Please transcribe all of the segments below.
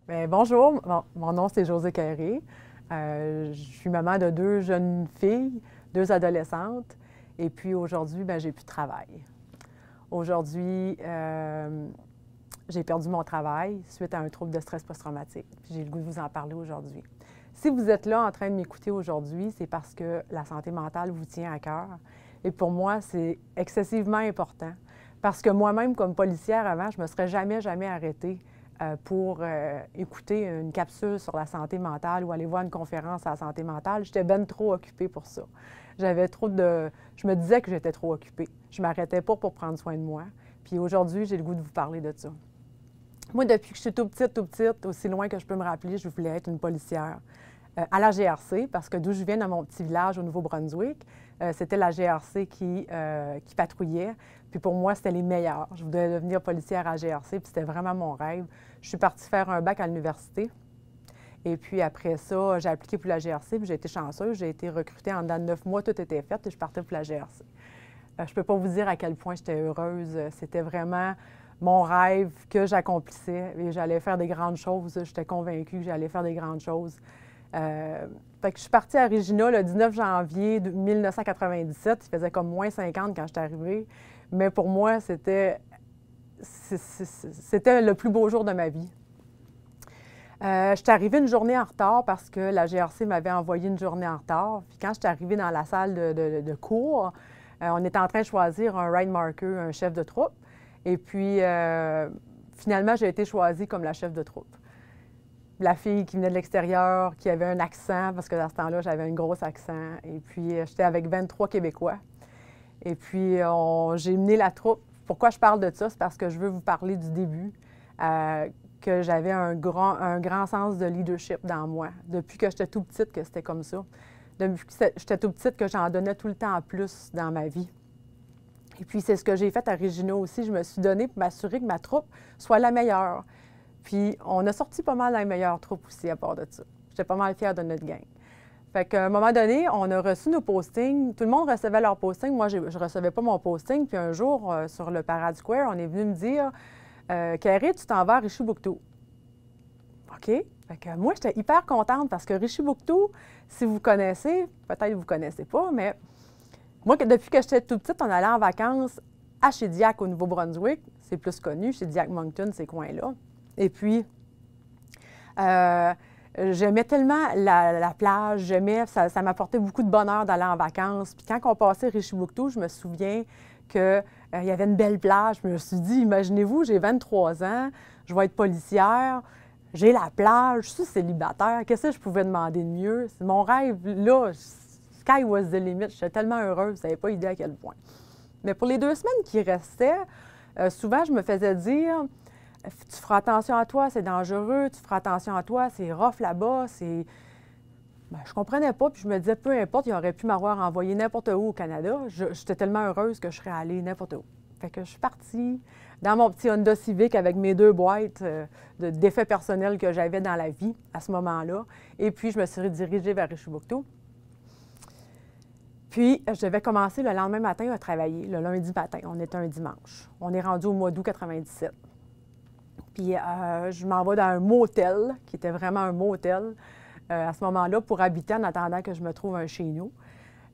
Bien, bonjour, mon nom c'est Josée Carré. Je suis maman de deux jeunes filles, deux adolescentes, et puis aujourd'hui, ben, j'ai plus de travail. Aujourd'hui, j'ai perdu mon travail suite à un trouble de stress post-traumatique. J'ai le goût de vous en parler aujourd'hui. Si vous êtes là en train de m'écouter aujourd'hui, c'est parce que la santé mentale vous tient à cœur. Et pour moi, c'est excessivement important. Parce que moi-même, comme policière avant, je ne me serais jamais arrêtée pour écouter une capsule sur la santé mentale ou aller voir une conférence sur la santé mentale. J'étais bien trop occupée pour ça. J'avais trop de... Je me disais que j'étais trop occupée. Je ne m'arrêtais pas pour prendre soin de moi. Puis aujourd'hui, j'ai le goût de vous parler de ça. Moi, depuis que je suis tout petite, aussi loin que je peux me rappeler, je voulais être une policière. À la GRC, parce que d'où je viens, dans mon petit village au Nouveau-Brunswick, c'était la GRC qui patrouillait. Puis pour moi, c'était les meilleurs. Je voulais devenir policière à la GRC, puis c'était vraiment mon rêve. Je suis partie faire un bac à l'université. Et puis après ça, j'ai appliqué pour la GRC, puis j'ai été chanceuse. J'ai été recrutée en dedans de 9 mois, tout était fait, et je partais pour la GRC. Je ne peux pas vous dire à quel point j'étais heureuse. C'était vraiment mon rêve que j'accomplissais et j'allais faire des grandes choses. J'étais convaincue que j'allais faire des grandes choses. Fait que je suis partie à Regina le 19 janvier 1997. Il faisait comme moins 50 quand je suis arrivée. Mais pour moi, c'était le plus beau jour de ma vie. Je suis arrivée une journée en retard parce que la GRC m'avait envoyé une journée en retard. Puis quand je suis arrivée dans la salle de cours, on était en train de choisir un ride marker, un chef de troupe. Et puis, finalement, j'ai été choisie comme la chef de troupe. La fille qui venait de l'extérieur, qui avait un accent, parce que dans ce temps-là, j'avais un gros accent. Et puis, j'étais avec 23 Québécois. Et puis, j'ai mené la troupe. Pourquoi je parle de ça? C'est parce que je veux vous parler du début, que j'avais un grand sens de leadership dans moi. Depuis que j'étais tout petite, que c'était comme ça. Depuis que j'étais tout petite, que j'en donnais tout le temps en plus dans ma vie. Et puis, c'est ce que j'ai fait à Regina aussi. Je me suis donnée pour m'assurer que ma troupe soit la meilleure. Puis, on a sorti pas mal la meilleure troupe aussi à part de ça. J'étais pas mal fière de notre gang. Fait qu'à un moment donné, on a reçu nos postings. Tout le monde recevait leur posting. Moi, je ne recevais pas mon posting. Puis un jour, sur le Parade Square, on est venu me dire Carré, tu t'en vas à Richibucto. OK. Fait que moi, j'étais hyper contente parce que Richibucto, si vous connaissez, peut-être que vous ne connaissez pas, mais moi, depuis que j'étais toute petite, on allait en vacances à Shediac au Nouveau-Brunswick. C'est plus connu, Shediac-Moncton, ces coins-là. Et puis, j'aimais tellement la plage, ça m'apportait beaucoup de bonheur d'aller en vacances. Puis quand on passait Richibucto, je me souviens qu'il y avait une belle plage. Je me suis dit, imaginez-vous, j'ai 23 ans, je vais être policière, j'ai la plage, je suis célibataire, qu'est-ce que je pouvais demander de mieux? C'est mon rêve, là, sky was the limit. J'étais tellement heureuse, vous n'avez pas idée à quel point. Mais pour les 2 semaines qui restaient, souvent, je me faisais dire tu feras attention à toi, c'est dangereux, tu feras attention à toi, c'est rough là-bas, c'est... Ben, je comprenais pas, puis je me disais, peu importe, il aurait pu m'avoir envoyé n'importe où au Canada. J'étais tellement heureuse que je serais allée n'importe où. Fait que je suis partie dans mon petit Honda Civic avec mes 2 boîtes d'effets personnels que j'avais dans la vie à ce moment-là. Et puis, je me suis redirigée vers Richibucto. Puis, je devais commencer le lendemain matin à travailler, le lundi matin. On était un dimanche. On est rendu au mois d'août 97. Puis, je m'en vais dans un motel, qui était vraiment un motel, à ce moment-là, pour habiter en attendant que je me trouve un chez nous.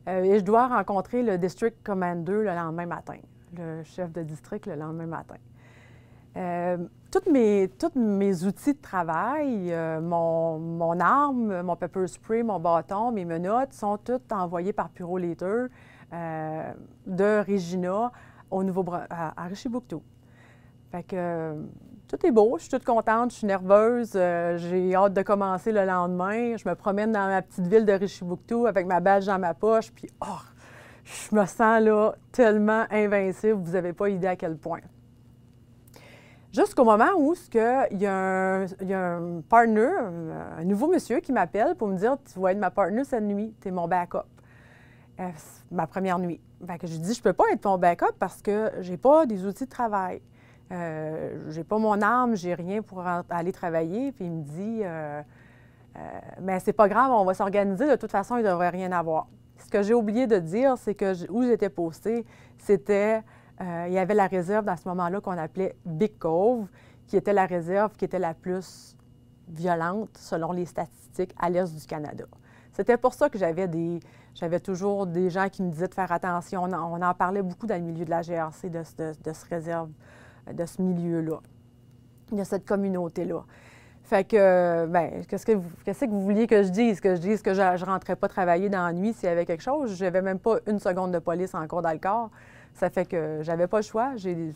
Et je dois rencontrer le District Commander le lendemain matin, le chef de district le lendemain matin. Tous mes outils de travail, mon arme, mon pepper spray, mon bâton, mes menottes, sont toutes envoyées par Purolator de Regina à Richibucto. Fait que tout est beau, je suis toute contente, je suis nerveuse, j'ai hâte de commencer le lendemain. Je me promène dans ma petite ville de Richibucto avec ma badge dans ma poche, puis je me sens là tellement invincible, vous n'avez pas idée à quel point. Jusqu'au moment où il y a un partner, un nouveau monsieur qui m'appelle pour me dire « Tu vas être ma partner cette nuit, tu es mon backup. Ma première nuit. Fait que je dis « Je ne peux pas être ton backup parce que j'ai pas des outils de travail. J'ai pas mon arme, j'ai rien pour aller travailler. » Puis il me dit mais c'est pas grave, on va s'organiser, de toute façon, il ne devrait rien avoir. Ce que j'ai oublié de dire, c'est que où j'étais postée, c'était... il y avait la réserve dans ce moment-là qu'on appelait Big Cove, qui était la réserve qui était la plus violentes selon les statistiques à l'est du Canada. C'était pour ça que j'avais toujours des gens qui me disaient de faire attention. On en parlait beaucoup dans le milieu de la GRC, de ce réserve, de ce milieu-là, de cette communauté-là. Fait que, bien, qu'est-ce que vous vouliez que je dise? Que je dise que je ne rentrais pas travailler dans la nuit s'il y avait quelque chose? Je n'avais même pas une seconde de police encore dans le corps. Ça fait que j'avais pas le choix.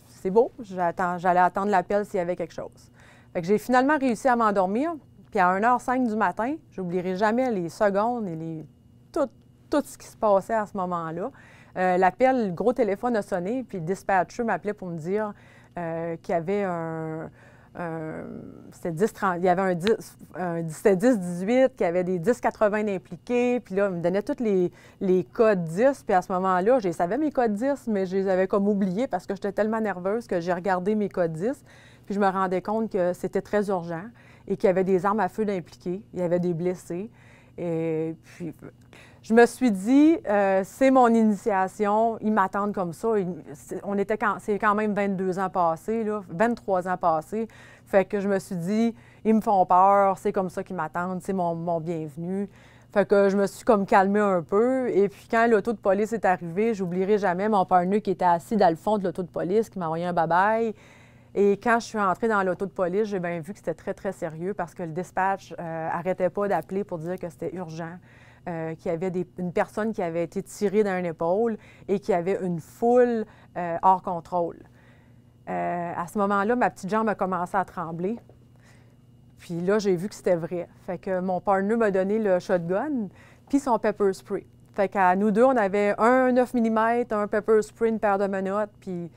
C'est beau, j'allais attendre l'appel s'il y avait quelque chose. Fait que j'ai finalement réussi à m'endormir. Puis à 1h05 du matin, j'oublierai jamais les secondes et tout ce qui se passait à ce moment-là. L'appel, le gros téléphone a sonné, puis le dispatcher m'appelait pour me dire qu'il y avait c'était 10-30, il y avait c'était 10-18, qu'il y avait des 10-80 impliqués, puis là, il me donnait tous les codes 10, puis à ce moment-là, je savais mes codes 10, mais je les avais comme oubliés parce que j'étais tellement nerveuse que j'ai regardé mes codes 10, puis je me rendais compte que c'était très urgent et qu'il y avait des armes à feu d'impliqués, il y avait des blessés, et puis je me suis dit, c'est mon initiation, ils m'attendent comme ça. C'est quand même 22 ans passés, là, 23 ans passés. Fait que je me suis dit, ils me font peur, c'est comme ça qu'ils m'attendent, c'est mon bienvenu. Fait que je me suis comme calmée un peu. Et puis quand l'auto de police est arrivé, j'oublierai jamais mon partenaire qui était assis dans le fond de l'auto de police, qui m'a envoyé un bye-bye. Et quand je suis entrée dans l'auto de police, j'ai bien vu que c'était très, très sérieux parce que le dispatch n'arrêtait pas d'appeler pour dire que c'était urgent. Qu'il y avait une personne qui avait été tirée d'un épaule et qui avait une foule hors contrôle. À ce moment-là, ma petite jambe a commencé à trembler. Puis là, j'ai vu que c'était vrai. Fait que mon partenaire m'a donné le shotgun puis son pepper spray. Fait qu'à nous deux, on avait un 9 mm, un pepper spray, une paire de menottes, puis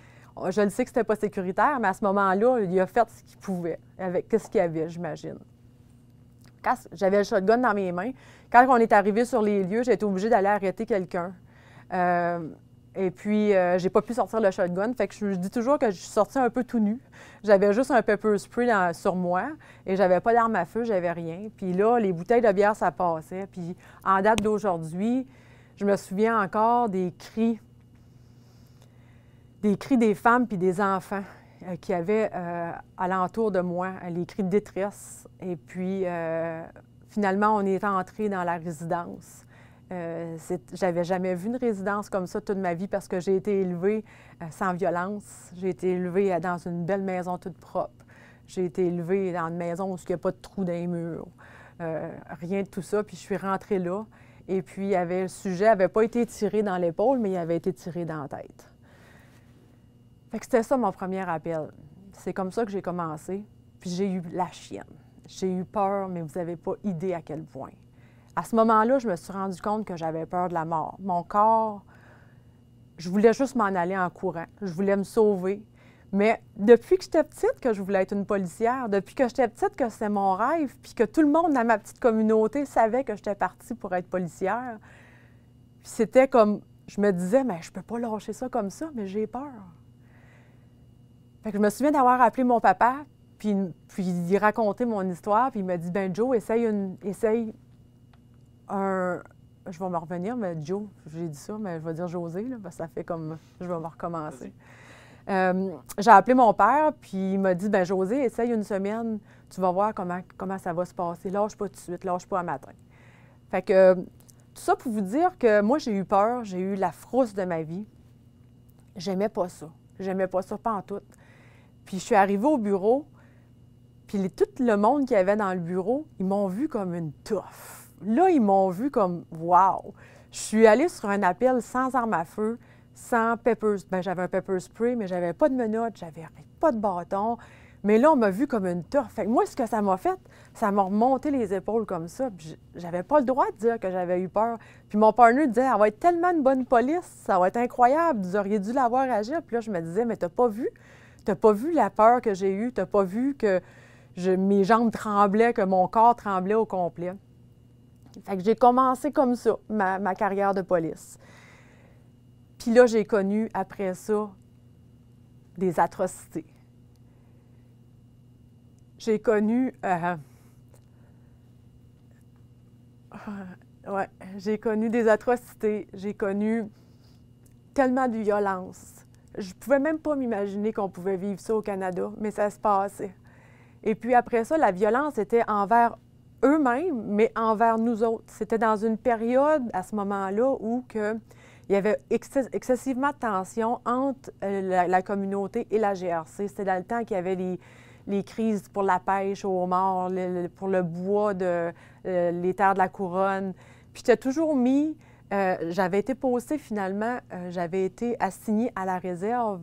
je le sais que c'était pas sécuritaire, mais à ce moment-là, il a fait ce qu'il pouvait avec ce qu'il y avait, j'imagine. Quand j'avais le shotgun dans mes mains, quand on est arrivé sur les lieux, j'ai été obligée d'aller arrêter quelqu'un. Et puis, j'ai pas pu sortir le shotgun. Fait que je dis toujours que je suis sortie un peu tout nue. J'avais juste un pepper spray sur moi et j'avais pas d'arme à feu, j'avais rien. Puis là, les bouteilles de bière, ça passait. Puis en date d'aujourd'hui, je me souviens encore des cris des femmes puis des enfants qu'il y avait alentour de moi, les cris de détresse. Et puis, finalement, on est entré dans la résidence. J'avais jamais vu une résidence comme ça toute ma vie parce que j'ai été élevée sans violence. J'ai été élevée dans une belle maison toute propre. J'ai été élevée dans une maison où il n'y a pas de trous dans les murs. Rien de tout ça. Puis je suis rentrée là. Et puis, le sujet n'avait pas été tiré dans l'épaule, mais il avait été tiré dans la tête. Fait que c'était ça mon premier appel. C'est comme ça que j'ai commencé. Puis j'ai eu la chienne. J'ai eu peur, mais vous n'avez pas idée à quel point. À ce moment-là, je me suis rendu compte que j'avais peur de la mort. Mon corps, je voulais juste m'en aller en courant. Je voulais me sauver. Mais depuis que j'étais petite, que je voulais être une policière, depuis que j'étais petite, que c'était mon rêve, puis que tout le monde dans ma petite communauté savait que j'étais partie pour être policière, puis c'était comme, je me disais, mais je peux pas lâcher ça comme ça, mais j'ai peur. Fait que je me souviens d'avoir appelé mon papa, puis il racontait mon histoire, puis il m'a dit, ben Joe, essaye un... Je vais me revenir, mais Joe, j'ai dit ça, mais je vais dire José, là, parce que ça fait comme... Je vais me recommencer. J'ai appelé mon père, puis il m'a dit, ben José, essaye une semaine, tu vas voir comment ça va se passer. Lâche pas tout de suite, lâche pas un matin. Fait que tout ça pour vous dire que moi, j'ai eu peur, j'ai eu la frousse de ma vie. J'aimais pas ça. J'aimais pas ça, pas en tout. Puis je suis arrivée au bureau, puis tout le monde qui avait dans le bureau, ils m'ont vu comme une touffe. Là, ils m'ont vu comme « wow ». Je suis allée sur un appel sans arme à feu, sans pepper... Bien, j'avais un pepper spray, mais j'avais pas de menottes, j'avais pas de bâton. Mais là, on m'a vu comme une touffe. Fait que moi, ce que ça m'a fait, ça m'a remonté les épaules comme ça. Puis j'avais pas le droit de dire que j'avais eu peur. Puis mon partenaire disait, elle va être tellement une bonne police, ça va être incroyable, vous auriez dû la voir agir. Puis là, je me disais, mais t'as pas vu? T'as pas vu la peur que j'ai eue? T'as pas vu que mes jambes tremblaient, que mon corps tremblait au complet? Fait que j'ai commencé comme ça, ma carrière de police. Puis là, j'ai connu, après ça, des atrocités. J'ai connu... j'ai connu des atrocités. J'ai connu tellement de violence. Je ne pouvais même pas m'imaginer qu'on pouvait vivre ça au Canada, mais ça se passait. Et puis après ça, la violence était envers eux-mêmes, mais envers nous autres. C'était dans une période, à ce moment-là, où il y avait excessivement de tension entre la communauté et la GRC. C'était dans le temps qu'il y avait les crises pour la pêche aux morts, pour le bois, les terres de la couronne. Puis j'étais toujours mis, j'avais été postée finalement, j'avais été assignée à la réserve.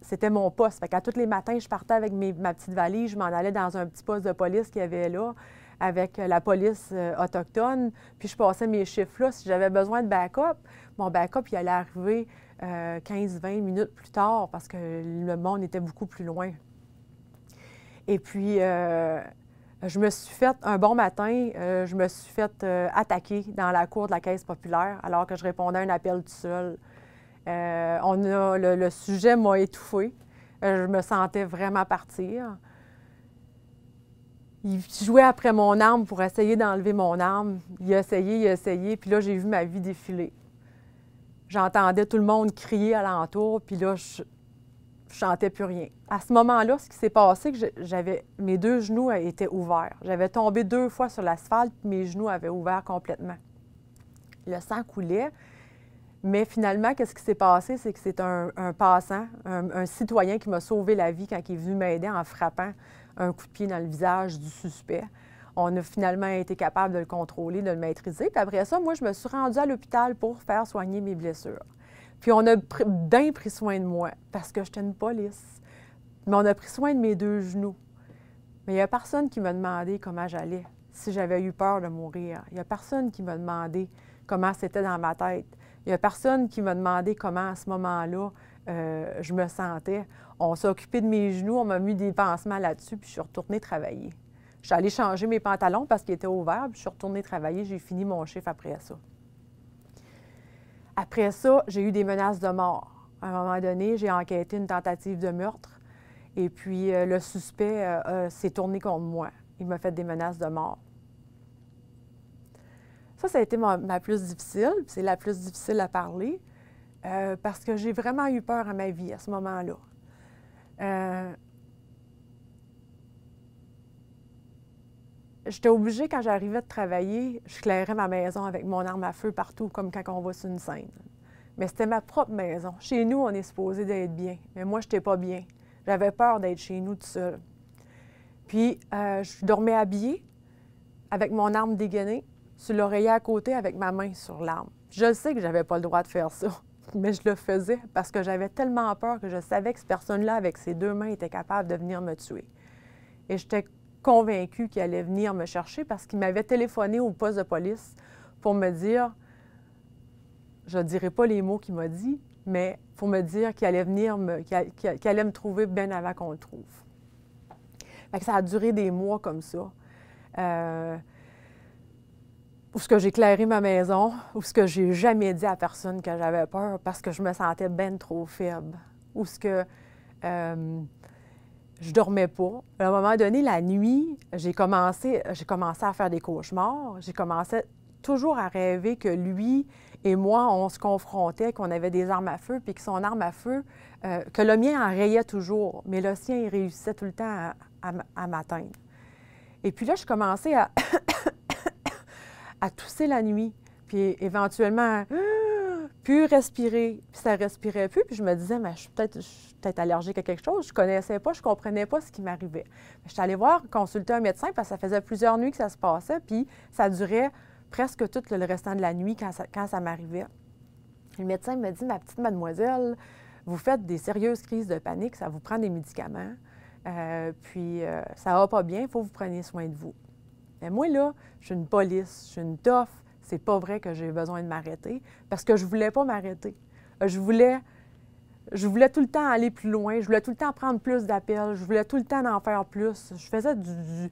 C'était mon poste. Fait qu'à tous les matins, je partais avec ma petite valise, je m'en allais dans un petit poste de police qu'il y avait là, avec la police autochtone, puis je passais mes chiffres là. Si j'avais besoin de backup, mon backup, il allait arriver 15-20 minutes plus tard parce que le monde était beaucoup plus loin. Et puis, je me suis fait, un bon matin, je me suis fait attaquer dans la cour de la Caisse populaire alors que je répondais à un appel tout seul. Le sujet m'a étouffée. Je me sentais vraiment partir. Il jouait après mon arme pour essayer d'enlever mon arme. Il a essayé, puis là, j'ai vu ma vie défiler. J'entendais tout le monde crier alentour, puis là, je chantais plus rien. À ce moment-là, ce qui s'est passé, mes 2 genoux étaient ouverts. J'avais tombé 2 fois sur l'asphalte, puis mes genoux avaient ouvert complètement. Le sang coulait. Mais finalement, qu'est-ce qui s'est passé? C'est que c'est un passant, un citoyen qui m'a sauvé la vie quand il est venu m'aider en frappant un coup de pied dans le visage du suspect. On a finalement été capable de le contrôler, de le maîtriser. Puis après ça, moi, je me suis rendue à l'hôpital pour faire soigner mes blessures. Puis on a bien pris soin de moi parce que j'étais une police. Mais on a pris soin de mes 2 genoux. Mais il n'y a personne qui m'a demandé comment j'allais, si j'avais eu peur de mourir. Il n'y a personne qui m'a demandé comment c'était dans ma tête. Il n'y a personne qui m'a demandé comment, à ce moment-là, je me sentais. On s'est occupé de mes genoux, on m'a mis des pansements là-dessus, puis je suis retournée travailler. Je suis allée changer mes pantalons parce qu'ils étaient ouverts, puis je suis retournée travailler. J'ai fini mon chiffre après ça. Après ça, j'ai eu des menaces de mort. À un moment donné, j'ai enquêté une tentative de meurtre, et puis le suspect s'est tourné contre moi. Il m'a fait des menaces de mort. Ça a été ma plus difficile, c'est la plus difficile à parler, parce que j'ai vraiment eu peur à ma vie à ce moment-là. J'étais obligée, quand j'arrivais de travailler, je clairais ma maison avec mon arme à feu partout, comme quand on va sur une scène. Mais c'était ma propre maison. Chez nous, on est supposé d'être bien, mais moi, je n'étais pas bien. J'avais peur d'être chez nous toute seule. Puis, je dormais habillée, avec mon arme dégainée, sur l'oreiller à côté avec ma main sur l'arme. Je sais que je n'avais pas le droit de faire ça, mais je le faisais parce que j'avais tellement peur que je savais que cette personne-là, avec ses 2 mains, était capable de venir me tuer. Et j'étais convaincue qu'il allait venir me chercher parce qu'il m'avait téléphoné au poste de police pour me dire, je ne dirai pas les mots qu'il m'a dit, mais pour me dire qu'il allait venir qu'il allait me trouver bien avant qu'on le trouve. Fait que ça a duré des mois comme ça. Où ce que j'ai clairé ma maison, où ce que j'ai jamais dit à personne que j'avais peur parce que je me sentais ben trop faible, où ce que je dormais pas. À un moment donné, la nuit, j'ai commencé à faire des cauchemars. J'ai commencé toujours à rêver que lui et moi, on se confrontait, qu'on avait des armes à feu, puis que son arme à feu, que le mien enrayait toujours, mais le sien, il réussissait tout le temps à m'atteindre. Et puis là, je commençais à tousser la nuit, puis éventuellement, plus respirer, puis ça respirait plus, puis je me disais, mais je suis peut-être allergique à quelque chose, je connaissais pas, je comprenais pas ce qui m'arrivait. Je suis allée consulter un médecin, parce que ça faisait plusieurs nuits que ça se passait, puis ça durait presque tout le restant de la nuit quand ça m'arrivait. Le médecin me dit, ma petite mademoiselle, vous faites des sérieuses crises de panique, ça vous prend des médicaments, puis ça va pas bien, il faut que vous preniez soin de vous. Mais moi, là, je suis une police, je suis une tough. C'est pas vrai que j'ai besoin de m'arrêter parce que je voulais pas m'arrêter. Je voulais tout le temps aller plus loin, je voulais tout le temps prendre plus d'appels, je voulais tout le temps en faire plus. Je faisais du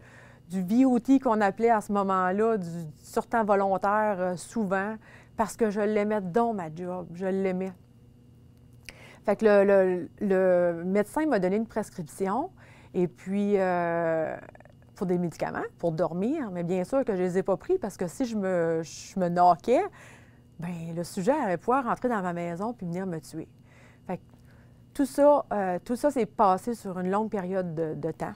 VOT qu'on appelait à ce moment-là, du surtemps volontaire souvent, parce que je l'aimais donc ma job, je l'aimais. Fait que le médecin m'a donné une prescription et puis pour des médicaments, pour dormir, mais bien sûr que je ne les ai pas pris parce que si je me knockais, bien, le sujet allait pouvoir rentrer dans ma maison puis venir me tuer. Fait que tout ça s'est passé sur une longue période de temps.